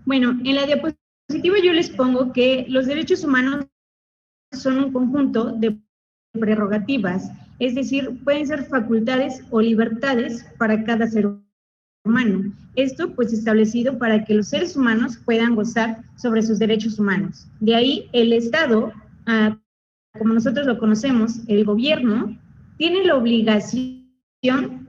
Bueno, en la diapositiva yo les pongo que los derechos humanos son un conjunto de prerrogativas, es decir, pueden ser facultades o libertades para cada ser humano. Esto pues establecido para que los seres humanos puedan gozar sobre sus derechos humanos. De ahí el Estado, como nosotros lo conocemos, el gobierno, tiene la obligación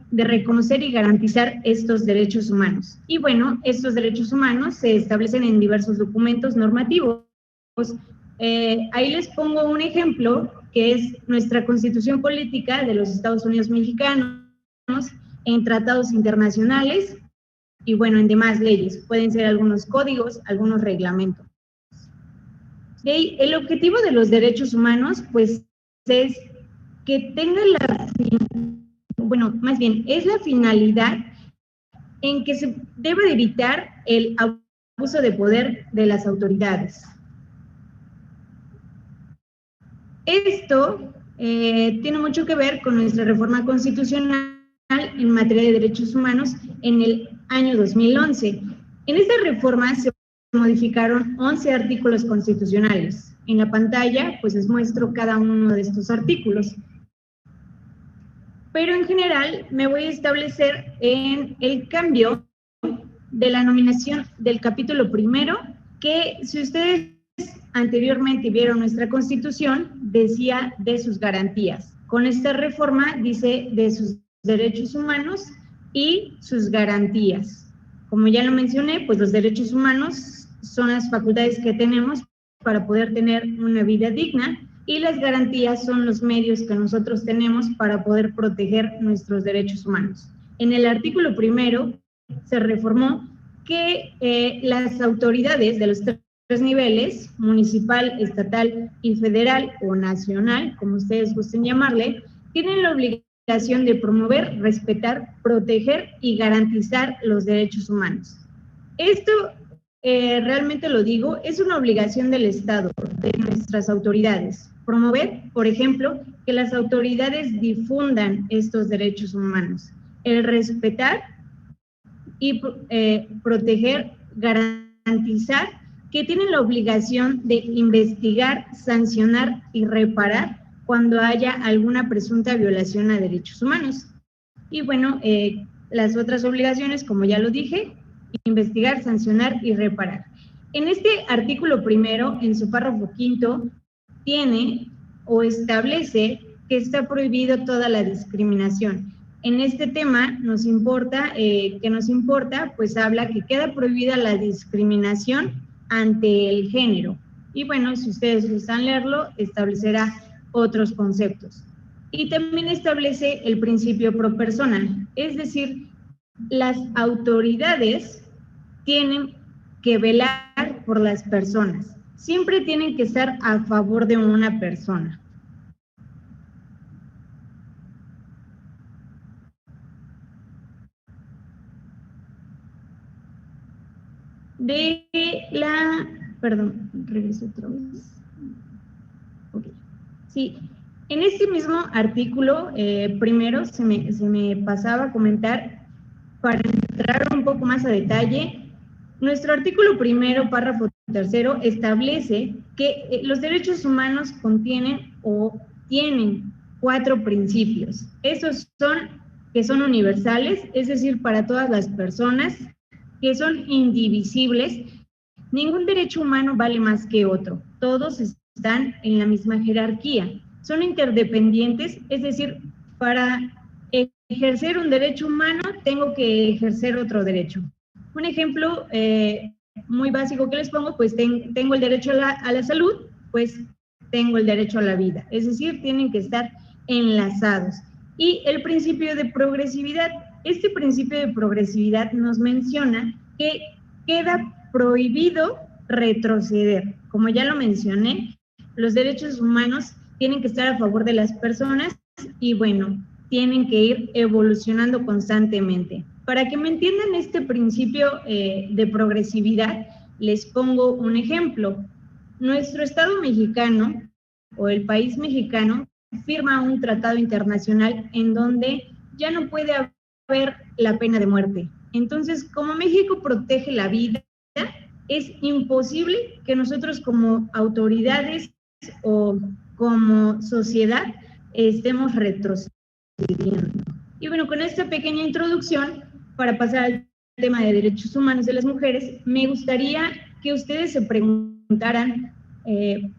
de reconocer y garantizar estos derechos humanos. Y bueno, estos derechos humanos se establecen en diversos documentos normativos. Ahí les pongo un ejemplo, que es nuestra Constitución Política de los Estados Unidos Mexicanos, en tratados internacionales y bueno, en demás leyes. Pueden ser algunos códigos, algunos reglamentos. El objetivo de los derechos humanos, pues, es que tenga más bien, es la finalidad en que se debe de evitar el abuso de poder de las autoridades. Esto tiene mucho que ver con nuestra reforma constitucional en materia de derechos humanos en el año 2011. En esta reforma se modificaron 11 artículos constitucionales. En la pantalla, pues les muestro cada uno de estos artículos. Pero en general me voy a establecer en el cambio de la nominación del capítulo primero, que si ustedes anteriormente vieron nuestra Constitución, decía de sus garantías. Con esta reforma dice de sus derechos humanos y sus garantías. Como ya lo mencioné, pues los derechos humanos son las facultades que tenemos para poder tener una vida digna, y las garantías son los medios que nosotros tenemos para poder proteger nuestros derechos humanos. En el artículo primero se reformó que las autoridades de los tres niveles, municipal, estatal y federal o nacional, como ustedes gusten llamarle, tienen la obligación de promover, respetar, proteger y garantizar los derechos humanos. Esto, realmente lo digo, es una obligación del Estado, de nuestras autoridades. Promover, por ejemplo, que las autoridades difundan estos derechos humanos. El respetar y proteger, garantizar que tienen la obligación de investigar, sancionar y reparar cuando haya alguna presunta violación a derechos humanos. Y bueno, las otras obligaciones, como ya lo dije, investigar, sancionar y reparar. En este artículo primero, en su párrafo quinto, tiene o establece que está prohibido toda la discriminación. En este tema nos importa, pues habla que queda prohibida la discriminación ante el género. Y bueno, si ustedes gustan leerlo, establecerá otros conceptos. Y también establece el principio pro persona, es decir, las autoridades tienen que velar por las personas. Siempre tienen que estar a favor de una persona. Regreso otra vez. Okay. Sí, en este mismo artículo, primero se me pasaba a comentar, para entrar un poco más a detalle, nuestro artículo primero, párrafo tercero, establece que los derechos humanos contienen o tienen 4 principios. Esos son que son universales, es decir, para todas las personas, que son indivisibles. Ningún derecho humano vale más que otro. Todos están en la misma jerarquía. Son interdependientes, es decir, para ejercer un derecho humano tengo que ejercer otro derecho. Un ejemplo muy básico que les pongo, pues tengo el derecho a la salud, pues tengo el derecho a la vida. Es decir, tienen que estar enlazados. Y el principio de progresividad. Este principio de progresividad nos menciona que queda prohibido retroceder. Como ya lo mencioné, los derechos humanos tienen que estar a favor de las personas y bueno, tienen que ir evolucionando constantemente. Para que me entiendan este principio de progresividad, les pongo un ejemplo. Nuestro Estado mexicano o el país mexicano firma un tratado internacional en donde ya no puede haber la pena de muerte. Entonces, como México protege la vida, es imposible que nosotros como autoridades o como sociedad estemos retrocediendo. Y bueno, con esta pequeña introducción, para pasar al tema de derechos humanos de las mujeres, me gustaría que ustedes se preguntaran,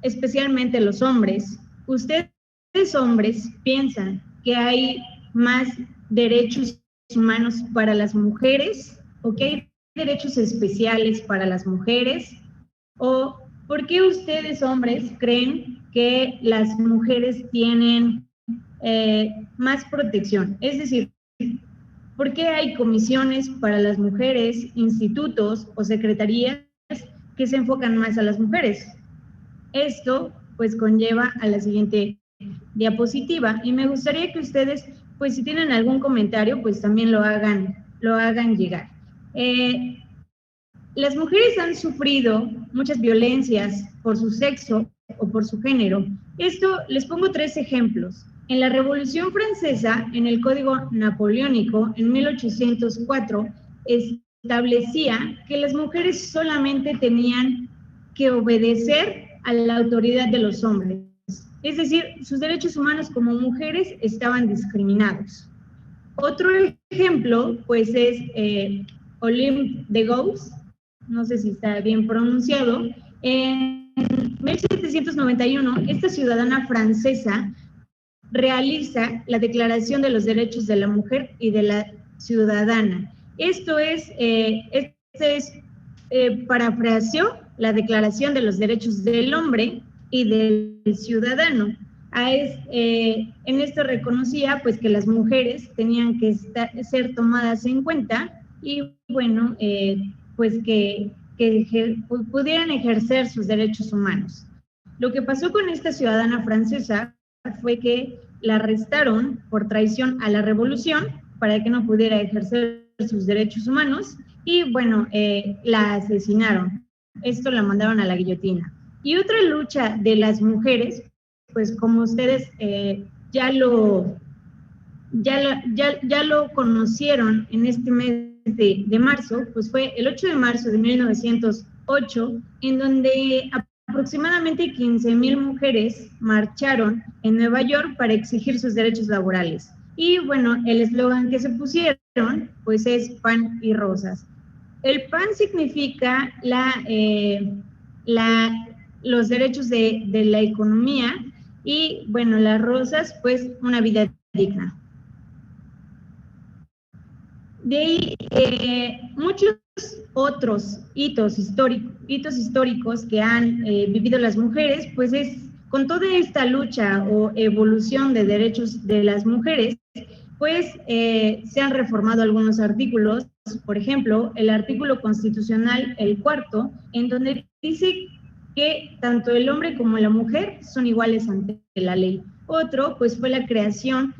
especialmente los hombres, ¿ustedes hombres piensan que hay más derechos humanos para las mujeres o que hay derechos especiales para las mujeres? ¿O por qué ustedes hombres creen que las mujeres tienen más protección? Es decir, ¿por qué hay comisiones para las mujeres, institutos o secretarías que se enfocan más a las mujeres? Esto pues conlleva a la siguiente diapositiva y me gustaría que ustedes, pues si tienen algún comentario, pues también lo hagan llegar. Las mujeres han sufrido muchas violencias por su sexo o por su género. Esto les pongo 3 ejemplos. En la Revolución Francesa, en el Código Napoleónico, en 1804, establecía que las mujeres solamente tenían que obedecer a la autoridad de los hombres. Es decir, sus derechos humanos como mujeres estaban discriminados. Otro ejemplo, pues, es Olympe de Gouges, no sé si está bien pronunciado. En 1791, esta ciudadana francesa realiza la Declaración de los Derechos de la Mujer y de la Ciudadana. Esto es, parafraseó la Declaración de los Derechos del Hombre y del Ciudadano. En esto reconocía pues que las mujeres tenían que ser tomadas en cuenta y bueno, pues que pudieran ejercer sus derechos humanos. Lo que pasó con esta ciudadana francesa fue que la arrestaron por traición a la revolución para que no pudiera ejercer sus derechos humanos y bueno, la asesinaron. Esto la mandaron a la guillotina. Y otra lucha de las mujeres, pues como ustedes ya lo conocieron en este mes de marzo, pues fue el 8 de marzo de 1908, en donde aproximadamente 15,000 mujeres marcharon en Nueva York para exigir sus derechos laborales. Y bueno, el eslogan que se pusieron, pues es pan y rosas. El pan significa los derechos de la economía y bueno, las rosas, pues una vida digna. De ahí, muchos otros hitos históricos que han vivido las mujeres, pues es con toda esta lucha o evolución de derechos de las mujeres, pues se han reformado algunos artículos, por ejemplo, el artículo constitucional, el 4, en donde dice que tanto el hombre como la mujer son iguales ante la ley. Otro, pues fue la creación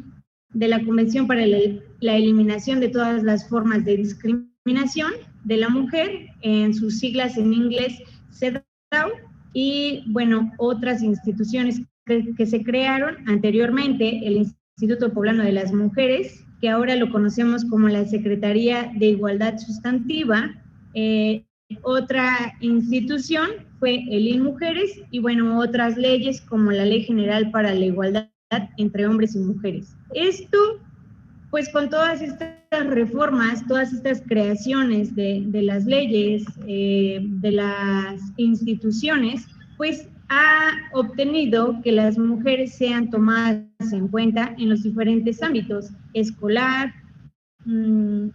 de la Convención para la Eliminación de todas las formas de discriminación de la mujer, en sus siglas en inglés CEDAW, y bueno, otras instituciones que se crearon anteriormente, el Instituto Poblano de las Mujeres, que ahora lo conocemos como la Secretaría de Igualdad Sustantiva. Otra institución fue el INMujeres y bueno, otras leyes como la Ley General para la Igualdad entre hombres y mujeres. Esto, pues con todas estas reformas, todas estas creaciones de las leyes, de las instituciones, pues ha obtenido que las mujeres sean tomadas en cuenta en los diferentes ámbitos, escolar, en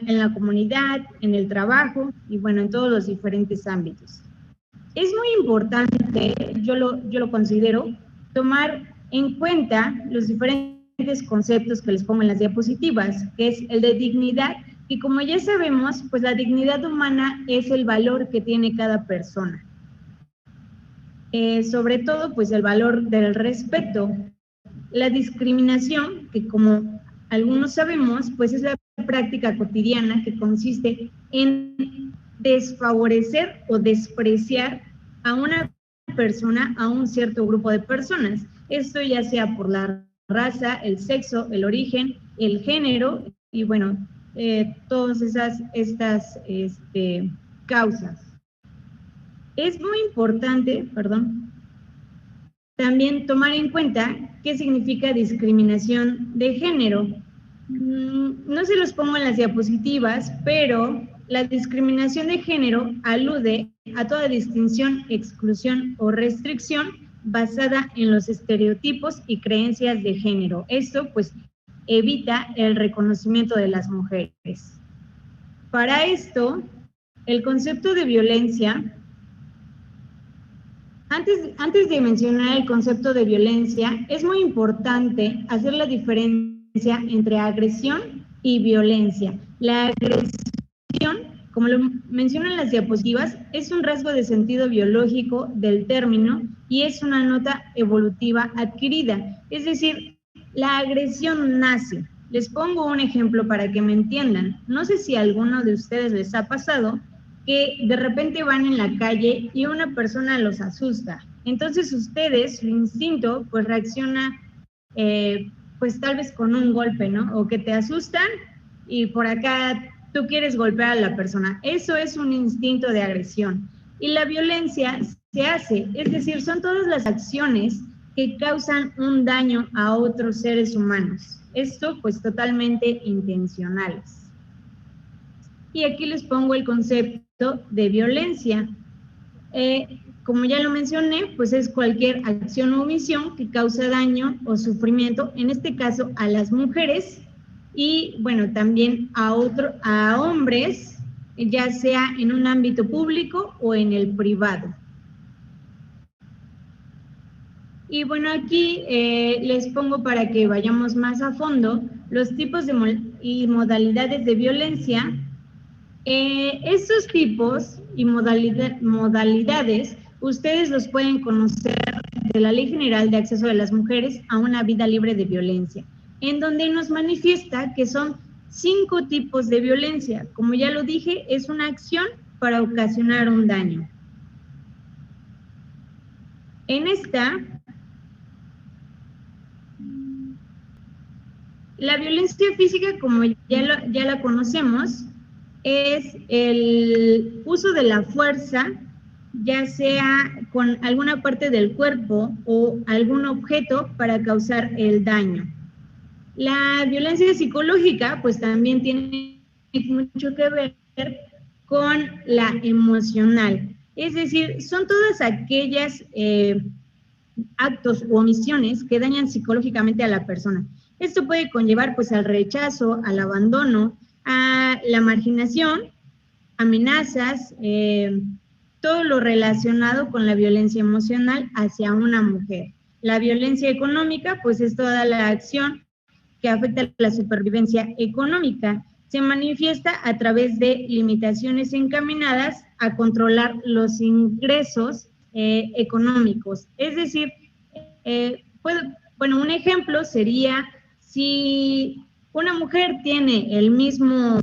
la comunidad, en el trabajo y bueno, en todos los diferentes ámbitos. Es muy importante, yo lo considero, tomar en cuenta los diferentes conceptos que les pongo en las diapositivas, que es el de dignidad, y como ya sabemos, pues la dignidad humana es el valor que tiene cada persona. Sobre todo, pues el valor del respeto. La discriminación, que como algunos sabemos, pues es la práctica cotidiana que consiste en desfavorecer o despreciar a una persona, a un cierto grupo de personas. Esto ya sea por la raza, el sexo, el origen, el género y bueno, todas estas causas. Es muy importante, también tomar en cuenta qué significa discriminación de género. No se los pongo en las diapositivas, pero la discriminación de género alude a toda distinción, exclusión o restricción basada en los estereotipos y creencias de género. Esto, pues, evita el reconocimiento de las mujeres. Para esto, el concepto de violencia, antes de mencionar el concepto de violencia, es muy importante hacer la diferencia entre agresión y violencia. La agresión, como lo mencionan las diapositivas, es un rasgo de sentido biológico del término y es una nota evolutiva adquirida. Es decir, la agresión nace. Les pongo un ejemplo para que me entiendan. No sé si a alguno de ustedes les ha pasado que de repente van en la calle y una persona los asusta. Entonces ustedes, su instinto, pues reacciona, pues tal vez con un golpe, ¿no? O que te asustan y por acá tú quieres golpear a la persona. Eso es un instinto de agresión. Y la violencia se hace, es decir, son todas las acciones que causan un daño a otros seres humanos. Esto, pues, totalmente intencionales. Y aquí les pongo el concepto de violencia. Como ya lo mencioné, pues es cualquier acción o omisión que causa daño o sufrimiento, en este caso a las mujeres y, bueno, también a hombres, ya sea en un ámbito público o en el privado. Y bueno, aquí les pongo para que vayamos más a fondo los tipos y modalidades de violencia. Estos tipos y modalidades, ustedes los pueden conocer de la Ley General de Acceso de las Mujeres a una Vida Libre de Violencia, en donde nos manifiesta que son 5 tipos de violencia. Como ya lo dije, es una acción para ocasionar un daño. En esta, la violencia física, como ya la conocemos, es el uso de la fuerza, ya sea con alguna parte del cuerpo o algún objeto para causar el daño. La violencia psicológica, pues también tiene mucho que ver con la emocional. Es decir, son todas aquellas actos u omisiones que dañan psicológicamente a la persona. Esto puede conllevar, pues, al rechazo, al abandono, a la marginación, amenazas, todo lo relacionado con la violencia emocional hacia una mujer. La violencia económica, pues, es toda la acción que afecta la supervivencia económica. Se manifiesta a través de limitaciones encaminadas a controlar los ingresos económicos. Es decir, un ejemplo sería si una mujer tiene el mismo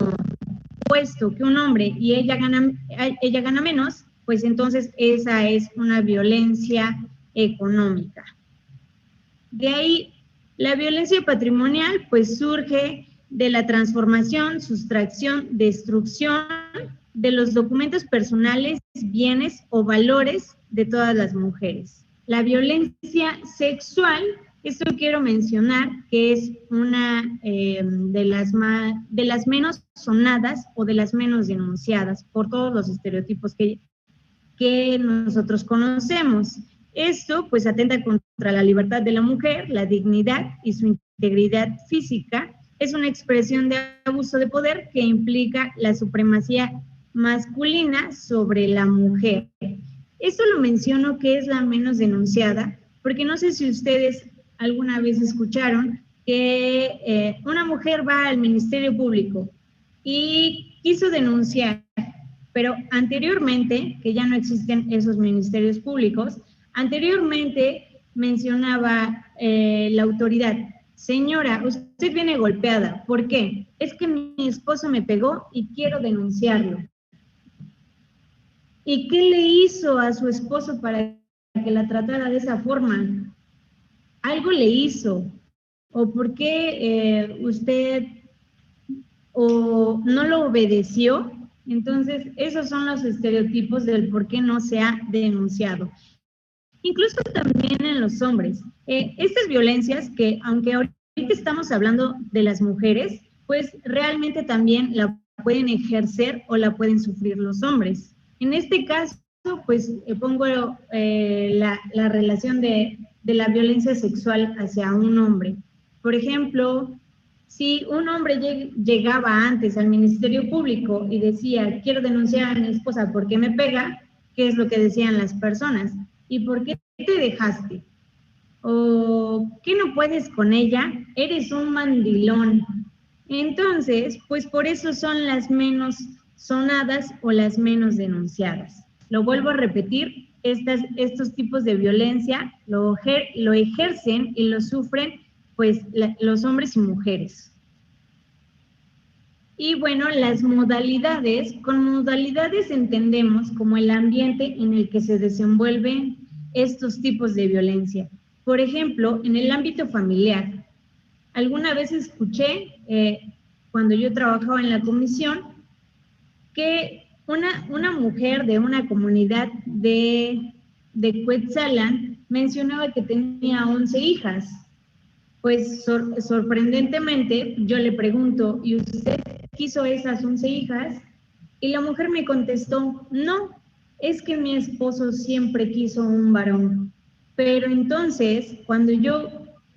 puesto que un hombre y ella gana menos, pues entonces esa es una violencia económica. De ahí, la violencia patrimonial pues surge de la transformación, sustracción, destrucción de los documentos personales, bienes o valores de todas las mujeres. La violencia sexual, esto quiero mencionar que es una de las menos sonadas o de las menos denunciadas por todos los estereotipos que nosotros conocemos. Esto pues atenta contra la libertad de la mujer, la dignidad y su integridad física. Es una expresión de abuso de poder que implica la supremacía masculina sobre la mujer. Esto lo menciono que es la menos denunciada, porque no sé si ustedes alguna vez escucharon que una mujer va al Ministerio Público y quiso denunciar, pero anteriormente, que ya no existen esos ministerios públicos, anteriormente mencionaba la autoridad: señora, usted viene golpeada. ¿Por qué? Es que mi esposo me pegó y quiero denunciarlo. ¿Y qué le hizo a su esposo para que la tratara de esa forma? Algo le hizo. ¿O por qué usted o no lo obedeció. Entonces, esos son los estereotipos del por qué no se ha denunciado. Incluso también en los hombres. Estas violencias que, aunque ahorita estamos hablando de las mujeres, pues realmente también la pueden ejercer o la pueden sufrir los hombres. En este caso, pues pongo la relación de la violencia sexual hacia un hombre. Por ejemplo, si un hombre llegaba antes al Ministerio Público y decía, quiero denunciar a mi esposa porque me pega, ¿qué es lo que decían las personas? ¿Y por qué te dejaste? ¿O qué no puedes con ella? Eres un mandilón. Entonces, pues por eso son las menos sonadas o las menos denunciadas. Lo vuelvo a repetir, estos tipos de violencia lo ejercen y lo sufren pues los hombres y mujeres. Y bueno, las modalidades, con modalidades entendemos como el ambiente en el que se desenvuelven estos tipos de violencia. Por ejemplo, en el ámbito familiar. Alguna vez escuché, cuando yo trabajaba en la comisión, que una mujer de una comunidad de Cuetzalan mencionaba que tenía 11 hijas. Pues sorprendentemente yo le pregunto, ¿y usted quiso esas 11 hijas? Y la mujer me contestó, no, es que mi esposo siempre quiso un varón. Pero entonces, cuando yo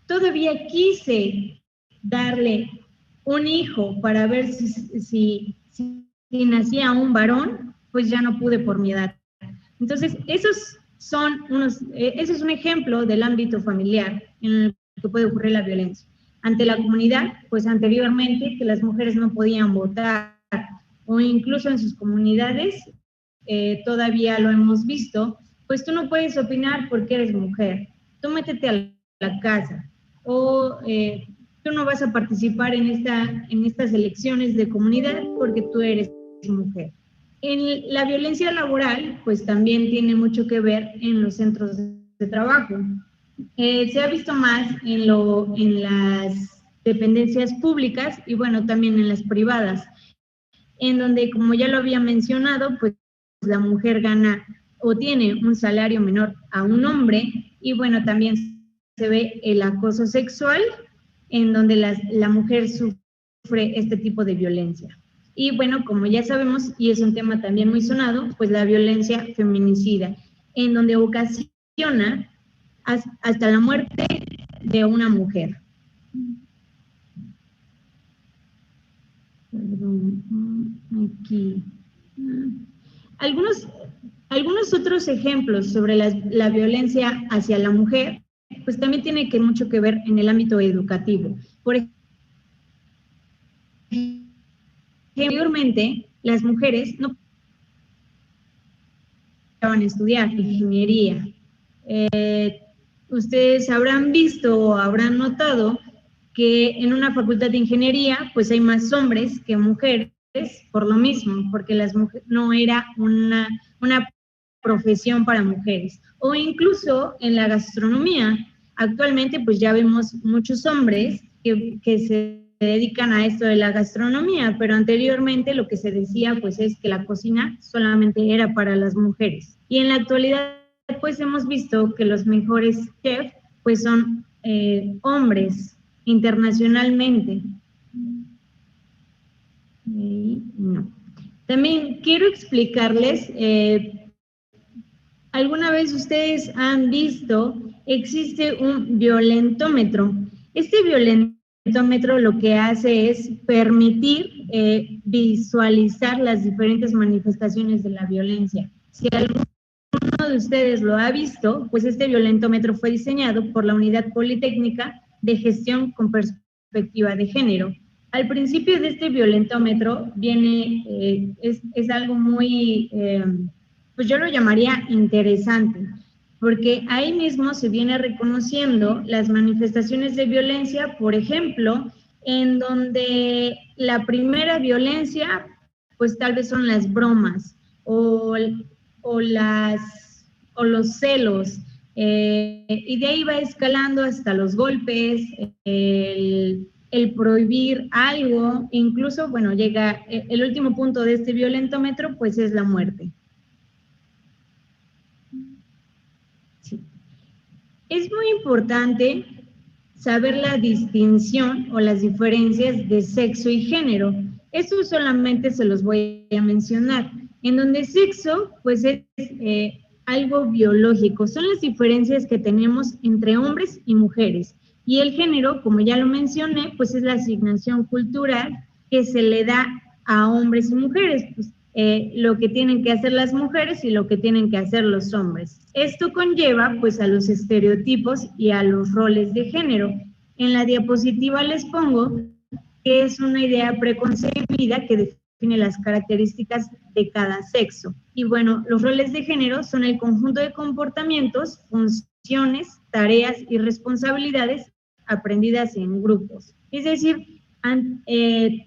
todavía quise darle un hijo para ver si nacía un varón, pues ya no pude por mi edad. Entonces, ese es un ejemplo del ámbito familiar en el que puede ocurrir la violencia. Ante la comunidad, pues anteriormente que las mujeres no podían votar, o incluso en sus comunidades, todavía lo hemos visto, pues tú no puedes opinar porque eres mujer, tú métete a la casa, o tú no vas a participar en estas elecciones de comunidad porque tú eres mujer. En la violencia laboral, pues también tiene mucho que ver en los centros de trabajo. Se ha visto más en las dependencias públicas y bueno, también en las privadas, en donde, como ya lo había mencionado, pues la mujer gana o tiene un salario menor a un hombre y bueno, también se ve el acoso sexual, en donde la mujer sufre este tipo de violencia. Y bueno, como ya sabemos, y es un tema también muy sonado, pues la violencia feminicida, en donde ocasiona hasta la muerte de una mujer. Perdón, aquí. Algunos otros ejemplos sobre la violencia hacia la mujer, pues también tiene mucho que ver en el ámbito educativo. Por ejemplo, anteriormente las mujeres no podían estudiar ingeniería. Ustedes habrán visto o habrán notado que en una facultad de ingeniería pues hay más hombres que mujeres por lo mismo, porque no era una profesión para mujeres. O incluso en la gastronomía, actualmente pues ya vemos muchos hombres que se dedican a esto de la gastronomía, pero anteriormente lo que se decía pues es que la cocina solamente era para las mujeres. Y en la actualidad pues hemos visto que los mejores chefs pues son hombres internacionalmente. No. También quiero explicarles, ¿alguna vez ustedes han visto, existe un violentómetro? Este violentómetro lo que hace es permitir visualizar las diferentes manifestaciones de la violencia. Si alguno de ustedes lo ha visto, pues este violentómetro fue diseñado por la Unidad Politécnica de Gestión con Perspectiva de Género. Al principio de este violentómetro viene, es algo muy, pues yo lo llamaría interesante, porque ahí mismo se viene reconociendo las manifestaciones de violencia, por ejemplo, en donde la primera violencia, pues tal vez son las bromas o los celos, y de ahí va escalando hasta los golpes, el prohibir algo, incluso, bueno, llega el último punto de este violentómetro, pues es la muerte. Sí. Es muy importante saber la distinción o las diferencias de sexo y género. Esto solamente se los voy a mencionar. En donde sexo, pues es algo biológico, son las diferencias que tenemos entre hombres y mujeres. Y el género, como ya lo mencioné, pues es la asignación cultural que se le da a hombres y mujeres, pues, lo que tienen que hacer las mujeres y lo que tienen que hacer los hombres. Esto conlleva pues a los estereotipos y a los roles de género. En la diapositiva les pongo que es una idea preconcebida que define las características de cada sexo. Y bueno, los roles de género son el conjunto de comportamientos, funciones, tareas y responsabilidades aprendidas en grupos. Es decir,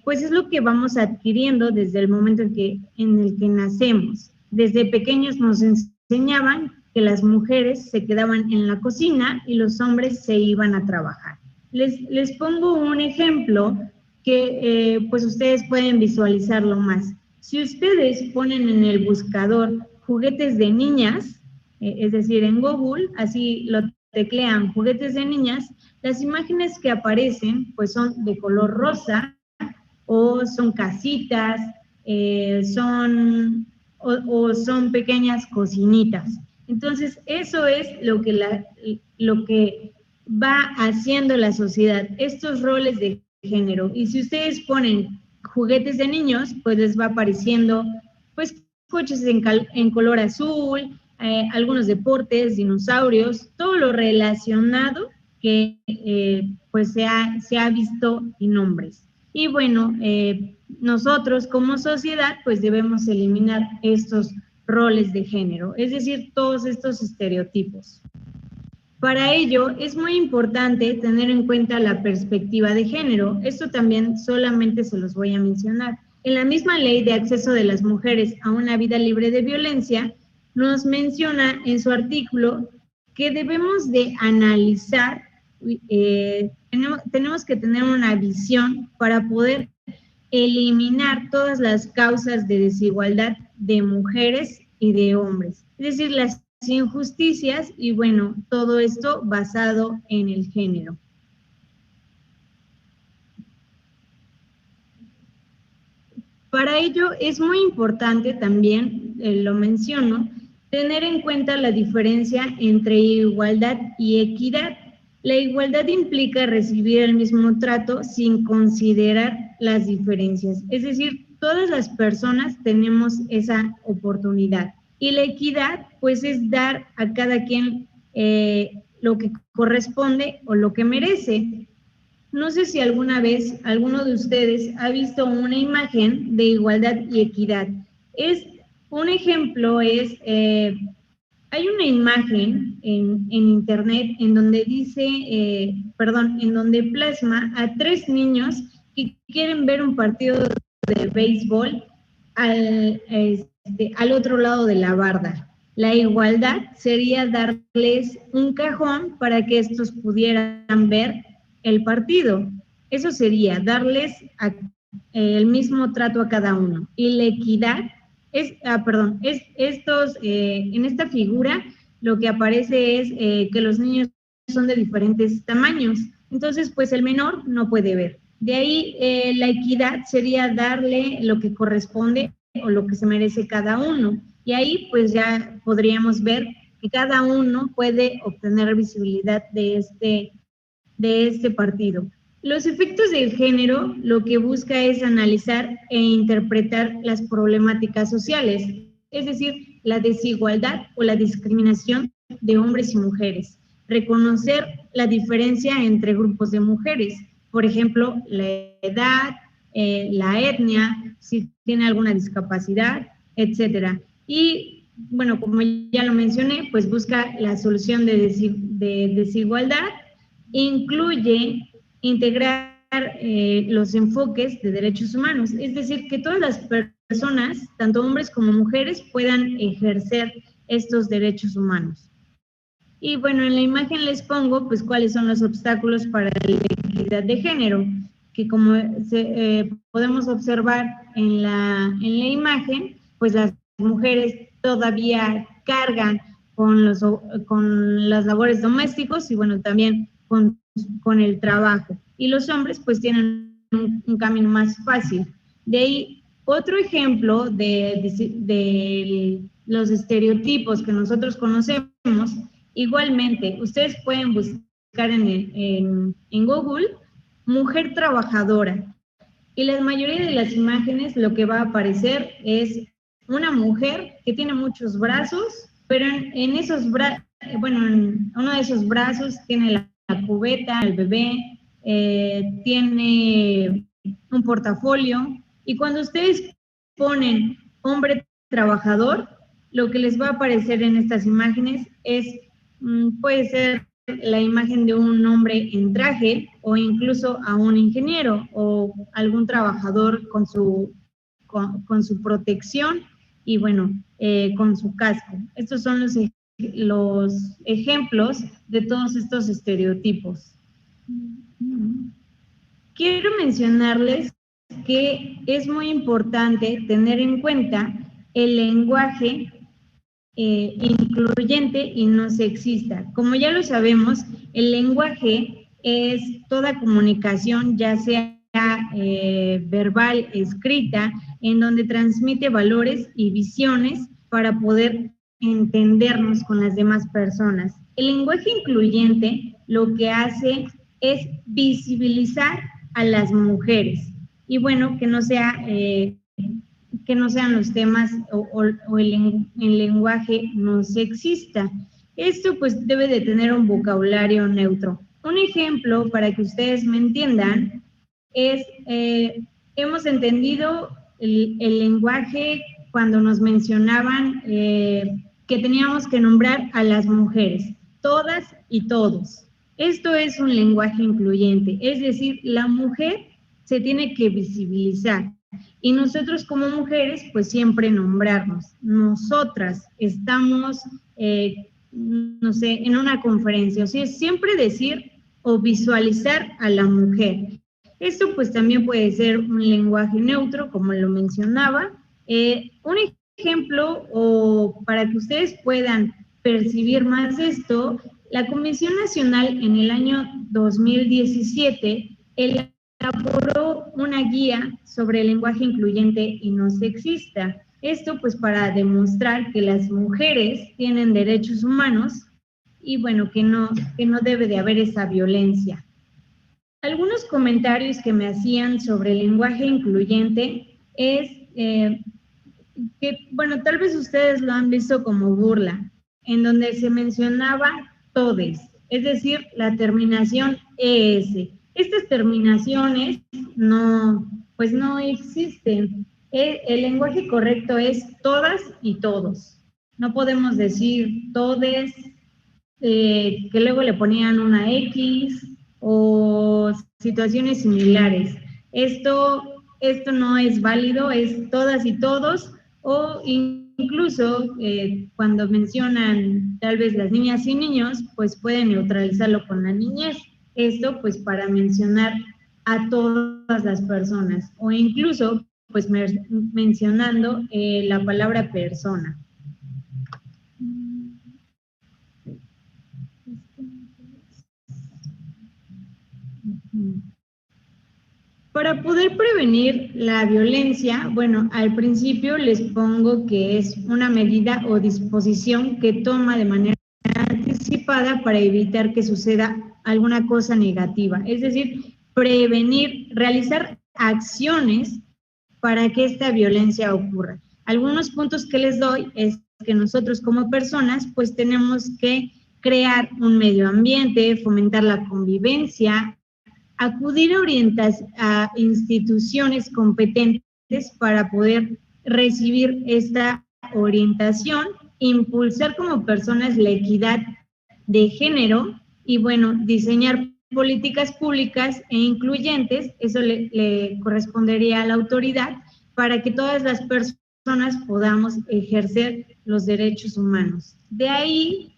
pues es lo que vamos adquiriendo desde el momento en el que nacemos. Desde pequeños nos enseñaban que las mujeres se quedaban en la cocina y los hombres se iban a trabajar. Les pongo un ejemplo que pues ustedes pueden visualizarlo más. Si ustedes ponen en el buscador juguetes de niñas, es decir, en Google, así lo teclean juguetes de niñas, las imágenes que aparecen pues son de color rosa o son casitas, son pequeñas cocinitas. Entonces, eso es lo que va haciendo la sociedad, estos roles de género. Y si ustedes ponen juguetes de niños, pues les va apareciendo pues coches en color azul, algunos deportes, dinosaurios, todo lo relacionado que pues se ha visto en hombres. Y bueno, nosotros como sociedad pues debemos eliminar estos roles de género, es decir, todos estos estereotipos. Para ello, es muy importante tener en cuenta la perspectiva de género. Esto también solamente se los voy a mencionar. En la misma ley de acceso de las mujeres a una vida libre de violencia, nos menciona en su artículo que debemos de analizar, tenemos que tener una visión para poder eliminar todas las causas de desigualdad de mujeres y de hombres. Es decir, las injusticias y bueno, todo esto basado en el género. Para ello es muy importante también, lo menciono, tener en cuenta la diferencia entre igualdad y equidad. La igualdad implica recibir el mismo trato sin considerar las diferencias. Es decir, todas las personas tenemos esa oportunidad. Y la equidad, pues, es dar a cada quien lo que corresponde o lo que merece. No sé si alguna vez alguno de ustedes ha visto una imagen de igualdad y equidad. Un ejemplo es, hay una imagen en internet en donde dice, en donde plasma a 3 niños que quieren ver un partido de béisbol al otro lado de la barda. La igualdad sería darles un cajón para que estos pudieran ver el partido. Eso sería darles el mismo trato a cada uno. Y la equidad en esta figura lo que aparece es que los niños son de diferentes tamaños. Entonces, pues el menor no puede ver. De ahí la equidad sería darle lo que corresponde o lo que se merece cada uno. Y ahí pues ya podríamos ver que cada uno puede obtener visibilidad de este partido. Los efectos del género lo que busca es analizar e interpretar las problemáticas sociales, es decir, la desigualdad o la discriminación de hombres y mujeres, reconocer la diferencia entre grupos de mujeres, por ejemplo, la edad, la etnia, si tiene alguna discapacidad, etcétera. Y bueno, como ya lo mencioné, pues busca la solución de desigualdad, incluye integrar los enfoques de derechos humanos, es decir, que todas las personas, tanto hombres como mujeres, puedan ejercer estos derechos humanos. Y bueno, en la imagen les pongo pues cuáles son los obstáculos para la equidad de género. que como podemos observar en la imagen, pues las mujeres todavía cargan con las labores domésticos y bueno, también con el trabajo. Y los hombres pues tienen un camino más fácil. De ahí, otro ejemplo de los estereotipos que nosotros conocemos, igualmente, ustedes pueden buscar en Google, mujer trabajadora, y la mayoría de las imágenes lo que va a aparecer es una mujer que tiene muchos brazos, pero en esos brazos, bueno, en uno de esos brazos tiene la cubeta, el bebé, tiene un portafolio, y cuando ustedes ponen hombre trabajador, lo que les va a aparecer en estas imágenes es, puede ser la imagen de un hombre en traje o incluso a un ingeniero o algún trabajador con su protección y bueno, con su casco. Estos son los ejemplos de todos estos estereotipos. Quiero mencionarles que es muy importante tener en cuenta el lenguaje incluyente y no sexista. Como ya lo sabemos, el lenguaje es toda comunicación, ya sea verbal, escrita, en donde transmite valores y visiones para poder entendernos con las demás personas. El lenguaje incluyente lo que hace es visibilizar a las mujeres y bueno, que no sean los temas o el lenguaje no sexista. Esto pues debe de tener un vocabulario neutro. Un ejemplo para que ustedes me entiendan es, hemos entendido el lenguaje cuando nos mencionaban que teníamos que nombrar a las mujeres, todas y todos. Esto es un lenguaje incluyente, es decir, la mujer se tiene que visibilizar. Y nosotros como mujeres, pues siempre nombrarnos. Nosotras estamos, no sé, en una conferencia, o sea, siempre decir o visualizar a la mujer. Esto pues también puede ser un lenguaje neutro, como lo mencionaba. Un ejemplo, o para que ustedes puedan percibir más esto, la Comisión Nacional en el año 2017 elaboró una guía sobre el lenguaje incluyente y no sexista. Esto pues para demostrar que las mujeres tienen derechos humanos y bueno, que no debe de haber esa violencia. Algunos comentarios que me hacían sobre el lenguaje incluyente es que, bueno, tal vez ustedes lo han visto como burla, en donde se mencionaba todes, es decir, la terminación ES. Estas terminaciones pues no existen. El lenguaje correcto es todas y todos. No podemos decir todes, que luego le ponían una X o situaciones similares. Esto no es válido, es todas y todos, o incluso cuando mencionan tal vez las niñas y niños, pues pueden neutralizarlo con la niñez. Esto pues para mencionar a todas las personas, o incluso pues mencionando la palabra persona. Para poder prevenir la violencia, bueno, al principio les pongo que es una medida o disposición que toma de manera anticipada para evitar que suceda alguna cosa negativa. Es decir, prevenir, realizar acciones para que esta violencia ocurra. Algunos puntos que les doy es que nosotros como personas pues tenemos que crear un medio ambiente, fomentar la convivencia, acudir a instituciones competentes para poder recibir esta orientación, impulsar como personas la equidad de género y, bueno, diseñar políticas públicas e incluyentes, eso le correspondería a la autoridad, para que todas las personas podamos ejercer los derechos humanos. De ahí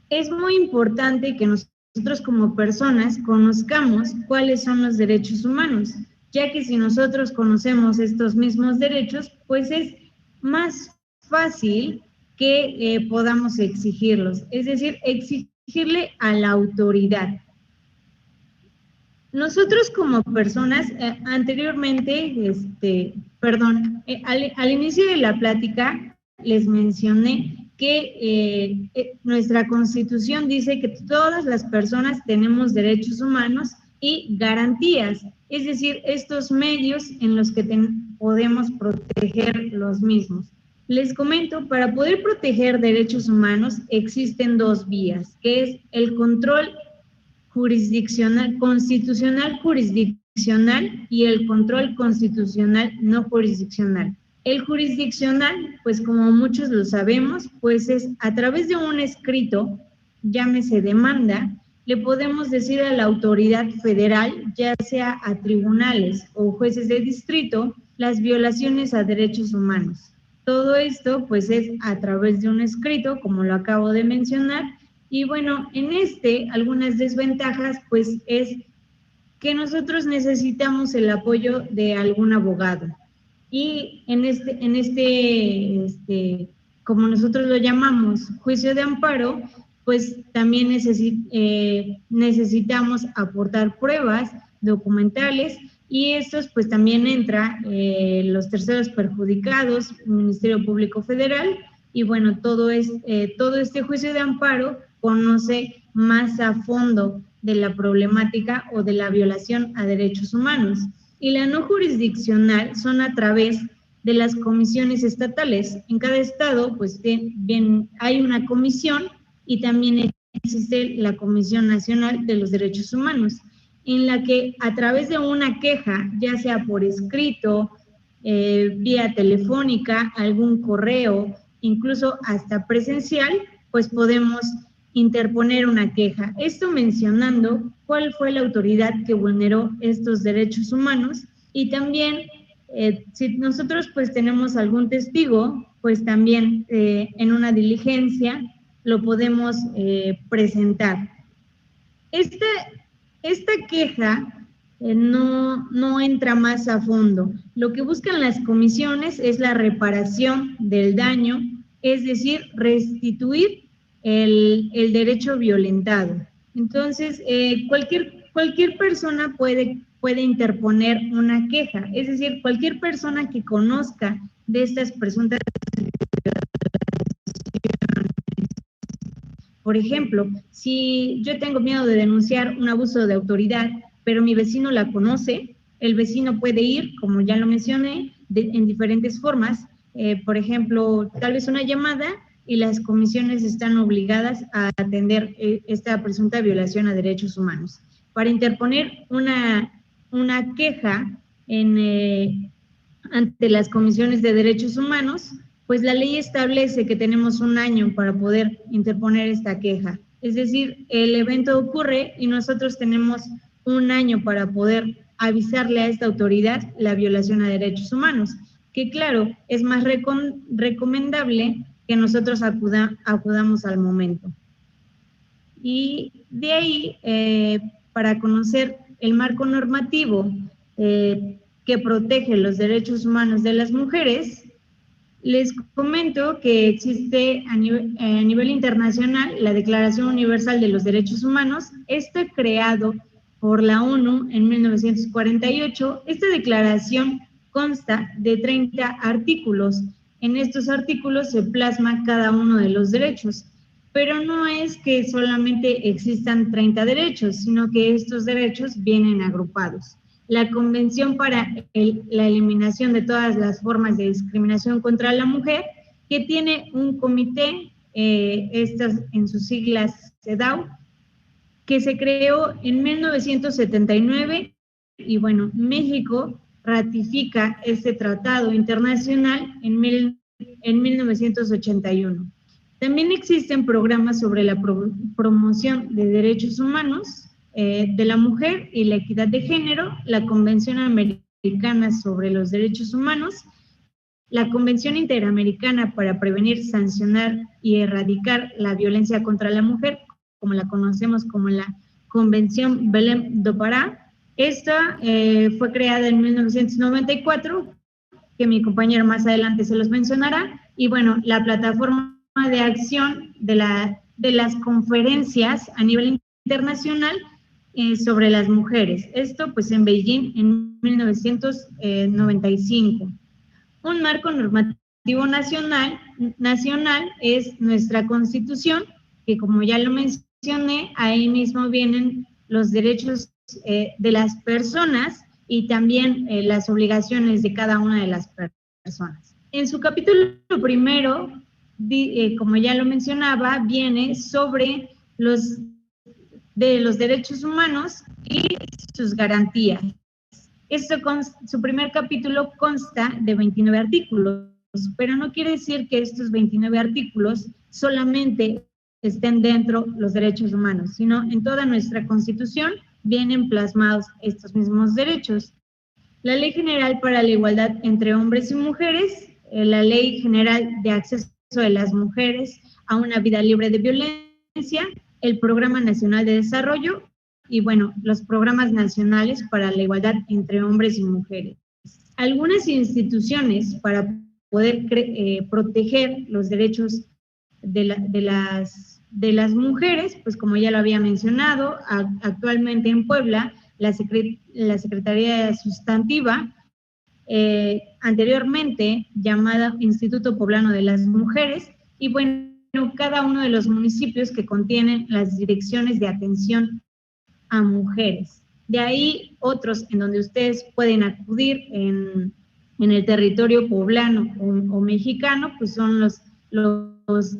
es muy importante que nosotros nosotros como personas conozcamos cuáles son los derechos humanos, ya que si nosotros conocemos estos mismos derechos, pues es más fácil que podamos exigirlos, es decir, exigirle a la autoridad. Nosotros como personas, anteriormente, al inicio de la plática les mencioné que nuestra Constitución dice que todas las personas tenemos derechos humanos y garantías, es decir, estos medios en los que podemos proteger los mismos. Les comento, para poder proteger derechos humanos existen dos vías, que es el control jurisdiccional, constitucional jurisdiccional y el control constitucional no jurisdiccional. El jurisdiccional, pues como muchos lo sabemos, pues es a través de un escrito, llámese demanda, le podemos decir a la autoridad federal, ya sea a tribunales o jueces de distrito, las violaciones a derechos humanos. Todo esto, pues es a través de un escrito, como lo acabo de mencionar. Y bueno, en algunas desventajas, pues es que nosotros necesitamos el apoyo de algún abogado. Y como nosotros lo llamamos, juicio de amparo, pues también necesitamos aportar pruebas documentales y estos pues también entra los terceros perjudicados, el Ministerio Público Federal, y bueno, todo este juicio de amparo conoce más a fondo de la problemática o de la violación a derechos humanos. Y la no jurisdiccional son a través de las comisiones estatales. En cada estado, pues bien, hay una comisión y también existe la Comisión Nacional de los Derechos Humanos, en la que a través de una queja, ya sea por escrito, vía telefónica, algún correo, incluso hasta presencial, pues podemos interponer una queja. Esto mencionando cuál fue la autoridad que vulneró estos derechos humanos y también si nosotros pues tenemos algún testigo, pues también en una diligencia lo podemos presentar. Esta queja no entra más a fondo. Lo que buscan las comisiones es la reparación del daño, es decir, restituir el derecho violentado. Entonces, cualquier persona puede interponer una queja, es decir, cualquier persona que conozca de estas presuntas por ejemplo, si yo tengo miedo de denunciar un abuso de autoridad, pero mi vecino la conoce, el vecino puede ir, como ya lo mencioné, en diferentes formas. Por ejemplo, tal vez una llamada y las comisiones están obligadas a atender esta presunta violación a derechos humanos. Para interponer una queja ante las comisiones de derechos humanos, pues la ley establece que tenemos un año para poder interponer esta queja. Es decir, el evento ocurre y nosotros tenemos un año para poder avisarle a esta autoridad la violación a derechos humanos, que claro, es más recomendable que nosotros acudamos al momento. Y de ahí, para conocer el marco normativo que protege los derechos humanos de las mujeres, les comento que existe a nivel internacional la Declaración Universal de los Derechos Humanos. Está creado por la ONU en 1948. Esta declaración consta de 30 artículos. En estos artículos se plasma cada uno de los derechos, pero no es que solamente existan 30 derechos, sino que estos derechos vienen agrupados. La Convención para la Eliminación de todas las formas de discriminación contra la mujer, que tiene un comité, estas en sus siglas CEDAW, que se creó en 1979 y bueno, México ratifica este tratado internacional en 1981. También existen programas sobre la promoción de derechos humanos de la mujer y la equidad de género, la Convención Americana sobre los Derechos Humanos, la Convención Interamericana para prevenir, sancionar y erradicar la violencia contra la mujer, como la conocemos como la Convención Belém do Pará. Esta fue creada en 1994, que mi compañero más adelante se los mencionará, y bueno, la plataforma de acción de las conferencias a nivel internacional sobre las mujeres. Esto pues en Beijing en 1995. Un marco normativo nacional es nuestra Constitución, que como ya lo mencioné, ahí mismo vienen los derechos de las personas y también las obligaciones de cada una de las personas. En su capítulo primero, como ya lo mencionaba, viene sobre los derechos humanos y sus garantías. Su primer capítulo consta de 29 artículos, pero no quiere decir que estos 29 artículos solamente estén dentro los derechos humanos, sino en toda nuestra Constitución vienen plasmados estos mismos derechos. La Ley General para la Igualdad entre Hombres y Mujeres, la Ley General de Acceso de las Mujeres a una Vida Libre de Violencia, el Programa Nacional de Desarrollo y, bueno, los programas nacionales para la igualdad entre hombres y mujeres. Algunas instituciones para poder proteger los derechos de las mujeres, pues como ya lo había mencionado, actualmente en Puebla, la Secretaría Sustantiva, anteriormente llamada Instituto Poblano de las Mujeres, y bueno, cada uno de los municipios que contienen las direcciones de atención a mujeres. De ahí otros en donde ustedes pueden acudir en el territorio poblano o mexicano, pues son los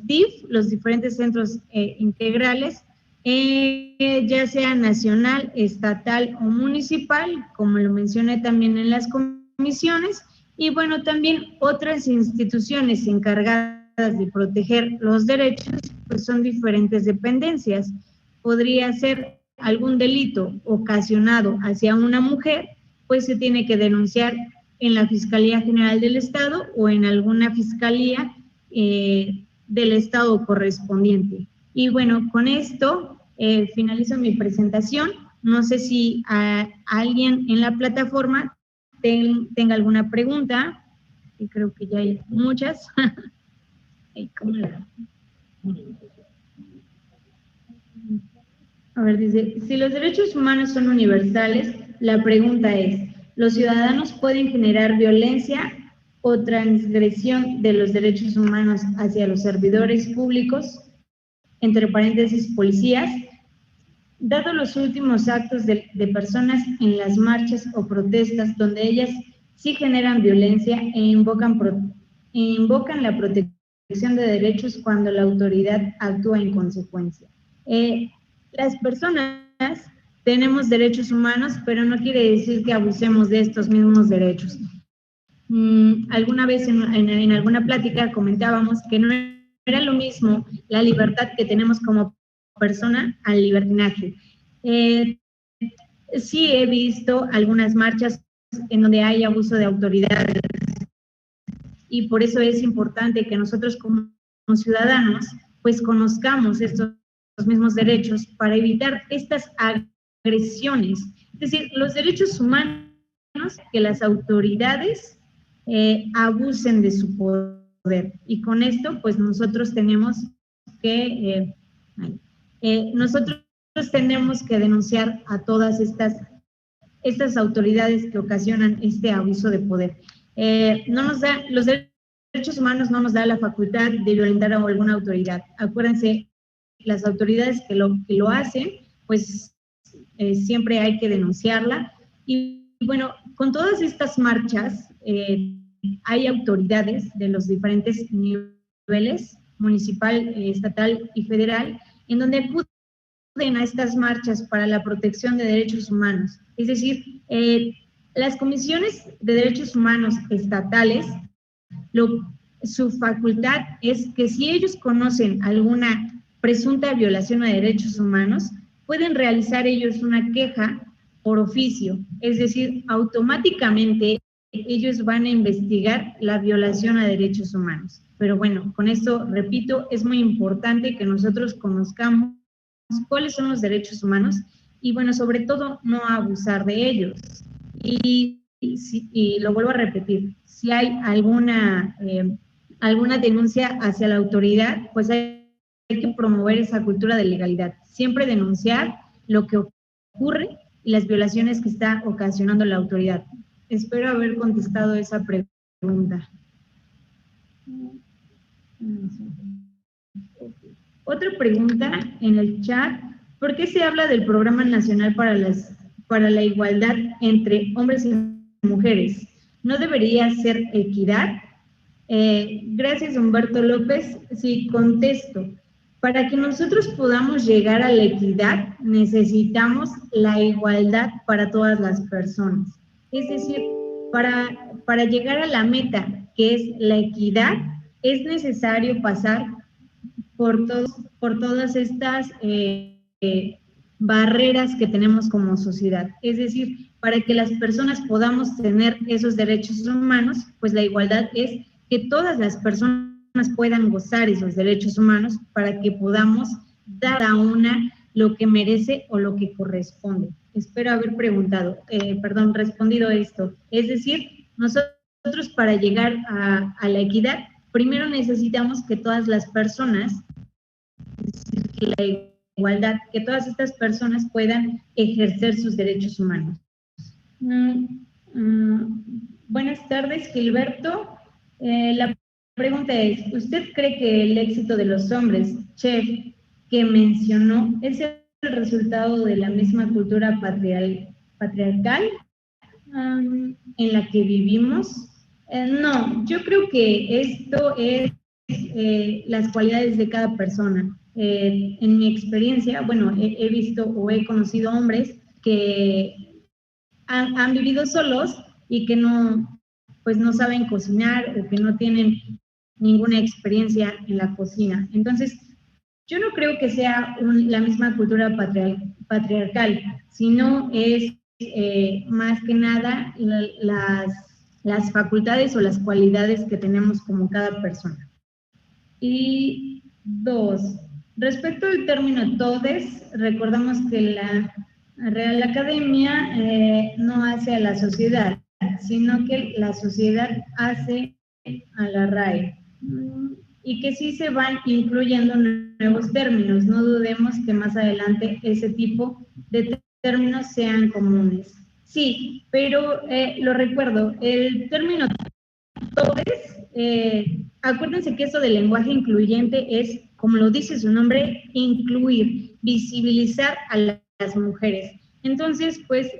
DIF, los diferentes centros integrales, ya sea nacional, estatal o municipal, como lo mencioné también en las comisiones, y bueno, también otras instituciones encargadas de proteger los derechos, pues son diferentes dependencias. Podría ser algún delito ocasionado hacia una mujer, pues se tiene que denunciar en la Fiscalía General del Estado o en alguna fiscalía del Estado correspondiente. Y bueno, con esto finalizo mi presentación. No sé si alguien en la plataforma tenga alguna pregunta, y creo que ya hay muchas. A ver, dice, si los derechos humanos son universales, la pregunta es, ¿los ciudadanos pueden generar violencia o transgresión de los derechos humanos hacia los servidores públicos, entre paréntesis, policías? Dado los últimos actos de personas en las marchas o protestas donde ellas sí generan violencia e invocan la protección de derechos cuando la autoridad actúa en consecuencia. Las personas tenemos derechos humanos, pero no quiere decir que abusemos de estos mismos derechos. Alguna vez en alguna plática comentábamos que no era lo mismo la libertad que tenemos como persona al libertinaje. Sí he visto algunas marchas en donde hay abuso de autoridades, y por eso es importante que nosotros como ciudadanos pues conozcamos estos mismos derechos para evitar estas agresiones. Es decir, los derechos humanos, que las autoridades abusen de su poder. Y con esto pues nosotros tenemos que denunciar a todas estas autoridades que ocasionan este abuso de poder. Los derechos humanos no nos da la facultad de violentar a alguna autoridad. Acuérdense, las autoridades que lo hacen, pues siempre hay que denunciarla. Y bueno, con todas estas marchas, hay autoridades de los diferentes niveles, municipal, estatal y federal, en donde acuden a estas marchas para la protección de derechos humanos. Es decir, las comisiones de derechos humanos estatales, su facultad es que si ellos conocen alguna presunta violación a derechos humanos, pueden realizar ellos una queja por oficio, es decir, automáticamente ellos van a investigar la violación a derechos humanos. Pero bueno, con esto, repito, es muy importante que nosotros conozcamos cuáles son los derechos humanos y bueno, sobre todo no abusar de ellos. Y lo vuelvo a repetir, si hay alguna denuncia hacia la autoridad, pues hay que promover esa cultura de legalidad, siempre denunciar lo que ocurre y las violaciones que está ocasionando la autoridad. Espero haber contestado esa pregunta. Otra pregunta en el chat: ¿por qué se habla del Programa Nacional para la Igualdad entre Hombres y Mujeres? ¿No debería ser equidad? Gracias, Humberto López. Sí, contesto. Para que nosotros podamos llegar a la equidad, necesitamos la igualdad para todas las personas. Es decir, para llegar a la meta, que es la equidad, es necesario pasar por todas estas barreras que tenemos como sociedad. Es decir, para que las personas podamos tener esos derechos humanos, pues la igualdad es que todas las personas puedan gozar esos derechos humanos para que podamos dar a una lo que merece o lo que corresponde. Espero haber respondido esto. Es decir, nosotros para llegar a la equidad, primero necesitamos que todas las personas, la igualdad, que todas estas personas puedan ejercer sus derechos humanos. Buenas tardes, Gilberto. La pregunta es: ¿usted cree que el éxito de los hombres, chef, que mencionó, es el resultado de la misma cultura patriarcal en la que vivimos? No, yo creo que esto es las cualidades de cada persona. En mi experiencia, bueno, he visto o he conocido hombres que han vivido solos y que no saben cocinar o que no tienen ninguna experiencia en la cocina. Entonces, yo no creo que sea la misma cultura patriarcal, sino es más que nada las facultades o las cualidades que tenemos como cada persona. Y 2, respecto al término todes, recordamos que la Real Academia no hace a la sociedad, sino que la sociedad hace a la RAE, y que sí se van incluyendo nuevos términos. No dudemos que más adelante ese tipo de términos sean comunes. Sí, pero lo recuerdo, el término todes, acuérdense que eso del lenguaje incluyente es, como lo dice su nombre, incluir, visibilizar a las mujeres. Entonces, pues,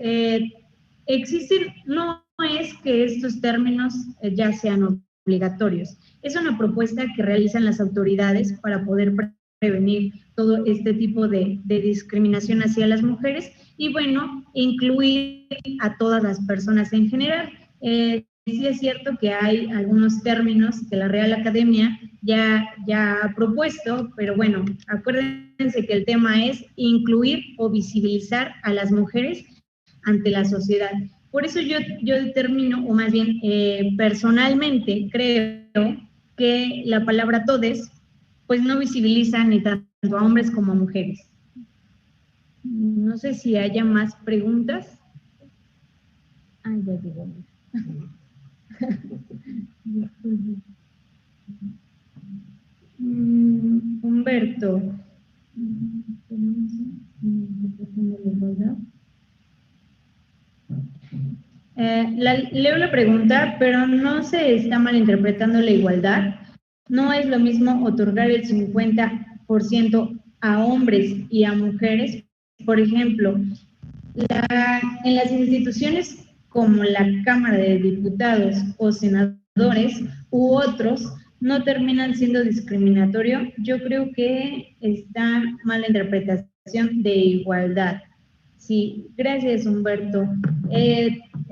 existen, no es que estos términos ya sean obligatorios. Es una propuesta que realizan las autoridades para poder prevenir todo este tipo de discriminación hacia las mujeres y, bueno, incluir a todas las personas en general. Sí es cierto que hay algunos términos que la Real Academia ya ha propuesto, pero bueno, acuérdense que el tema es incluir o visibilizar a las mujeres ante la sociedad. Por eso yo determino, o más bien personalmente creo que la palabra todes pues no visibiliza ni tanto a hombres como a mujeres. No sé si haya más preguntas. Ah, ya digo. Humberto. Leo la pregunta, pero no se está malinterpretando la igualdad. No es lo mismo otorgar el 50% a hombres y a mujeres. Por ejemplo, en las instituciones como la Cámara de Diputados o senadores u otros no terminan siendo discriminatorio. Yo creo que está mal la interpretación de igualdad. Sí, gracias, Humberto.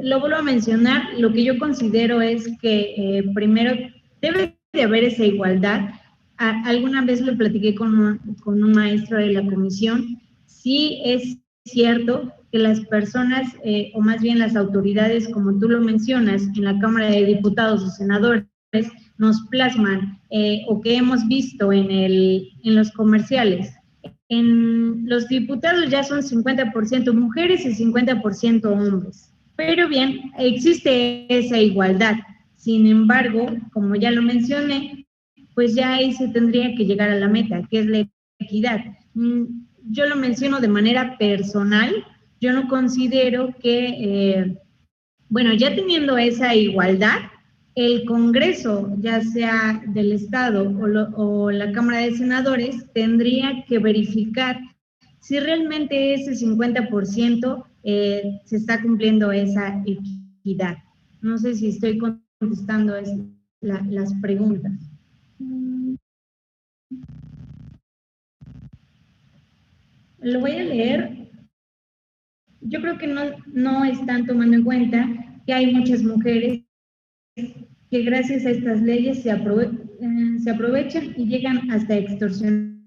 Lo vuelvo a mencionar, lo que yo considero es que primero debe de haber esa igualdad. Alguna vez lo platiqué con un maestro de la comisión. Sí es cierto que las personas, o más bien las autoridades, como tú lo mencionas, en la Cámara de Diputados o senadores, nos plasman, o que hemos visto en los comerciales, En los diputados ya son 50% mujeres y 50% hombres. Pero bien, existe esa igualdad. Sin embargo, como ya lo mencioné, pues ya ahí se tendría que llegar a la meta, que es la equidad. Yo lo menciono de manera personal, yo no considero que, bueno, ya teniendo esa igualdad, el Congreso, ya sea del Estado o la Cámara de Senadores, tendría que verificar si realmente ese 50% se está cumpliendo esa equidad. No sé si estoy contestando las preguntas. Lo voy a leer. Yo creo que no están tomando en cuenta que hay muchas mujeres que gracias a estas leyes se aprovechan y llegan hasta extorsionar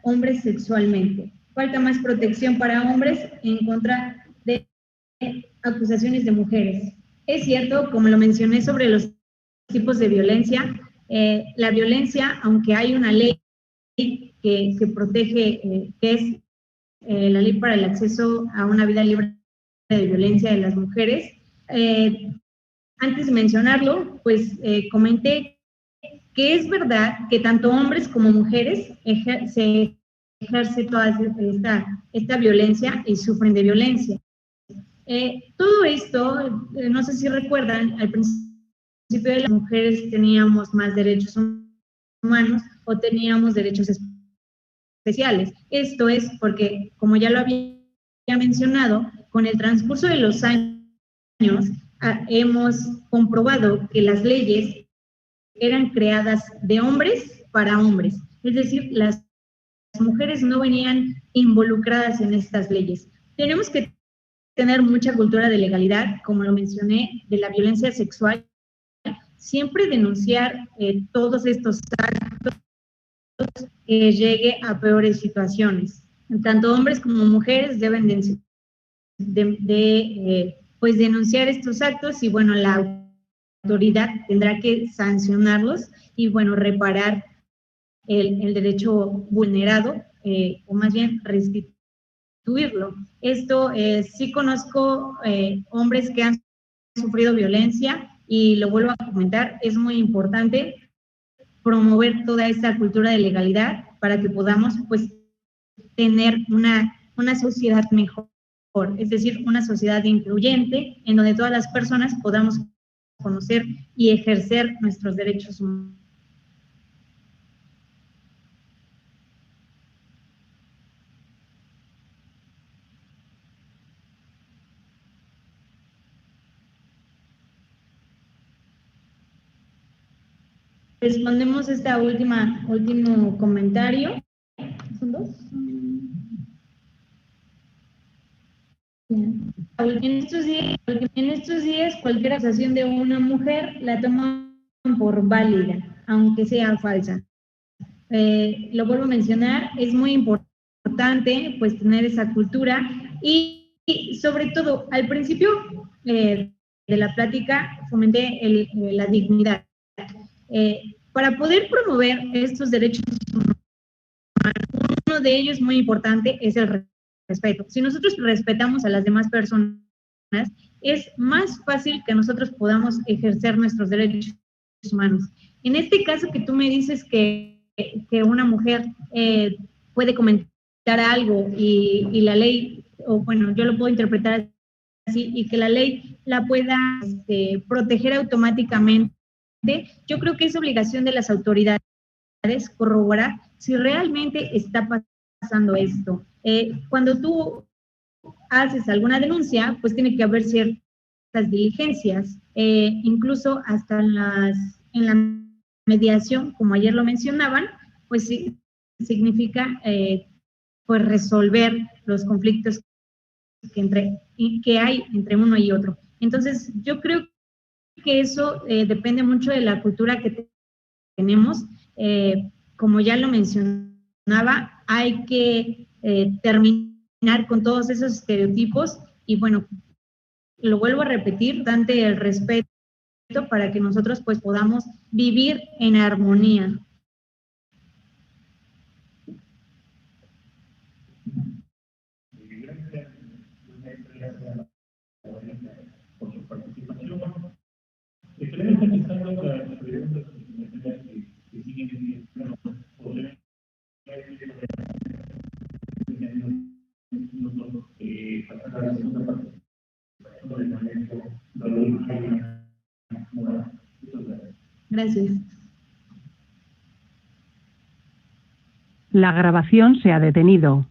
hombres sexualmente. Falta más protección para hombres en contra de acusaciones de mujeres. Es cierto, como lo mencioné sobre los tipos de violencia, la violencia, aunque hay una ley que protege, que es la ley para el acceso a una vida libre de violencia de las mujeres, antes de mencionarlo, pues comenté que es verdad que tanto hombres como mujeres se ejerce toda esta violencia y sufren de violencia. Todo esto, no sé si recuerdan, al principio de las mujeres teníamos más derechos humanos o teníamos derechos especiales. Esto es porque, como ya lo había mencionado, con el transcurso de los años hemos comprobado que las leyes eran creadas de hombres para hombres, es decir, las mujeres no venían involucradas en estas leyes. Tenemos que tener mucha cultura de legalidad, como lo mencioné, de la violencia sexual, siempre denunciar todos estos actos que llegue a peores situaciones. Tanto hombres como mujeres deben pues denunciar estos actos y bueno, la autoridad tendrá que sancionarlos y bueno, reparar el derecho vulnerado o más bien restituirlo. Esto sí conozco hombres que han sufrido violencia y lo vuelvo a comentar, es muy importante promover toda esta cultura de legalidad para que podamos pues tener una sociedad mejor, es decir, una sociedad incluyente en donde todas las personas podamos conocer y ejercer nuestros derechos humanos. Respondemos esta último comentario. ¿Son dos? En estos días, cualquier acusación de una mujer la toman por válida, aunque sea falsa. Lo vuelvo a mencionar, es muy importante pues tener esa cultura y sobre todo, al principio de la plática fomenté la dignidad. Para poder promover estos derechos humanos, uno de ellos muy importante es el respeto. Si nosotros respetamos a las demás personas, es más fácil que nosotros podamos ejercer nuestros derechos humanos. En este caso que tú me dices que una mujer puede comentar algo y la ley, o bueno, yo lo puedo interpretar así, y que la ley la pueda proteger automáticamente, yo creo que es obligación de las autoridades corroborar si realmente está pasando esto. Cuando tú haces alguna denuncia, pues tiene que haber ciertas diligencias, incluso hasta en la mediación, como ayer lo mencionaban, pues sí, significa pues resolver los conflictos que hay entre uno y otro. Entonces, yo creo que eso depende mucho de la cultura que tenemos. Como ya lo mencionaba, hay que terminar con todos esos estereotipos y bueno, lo vuelvo a repetir, dante el respeto para que nosotros pues podamos vivir en armonía. Gracias. La grabación se ha detenido.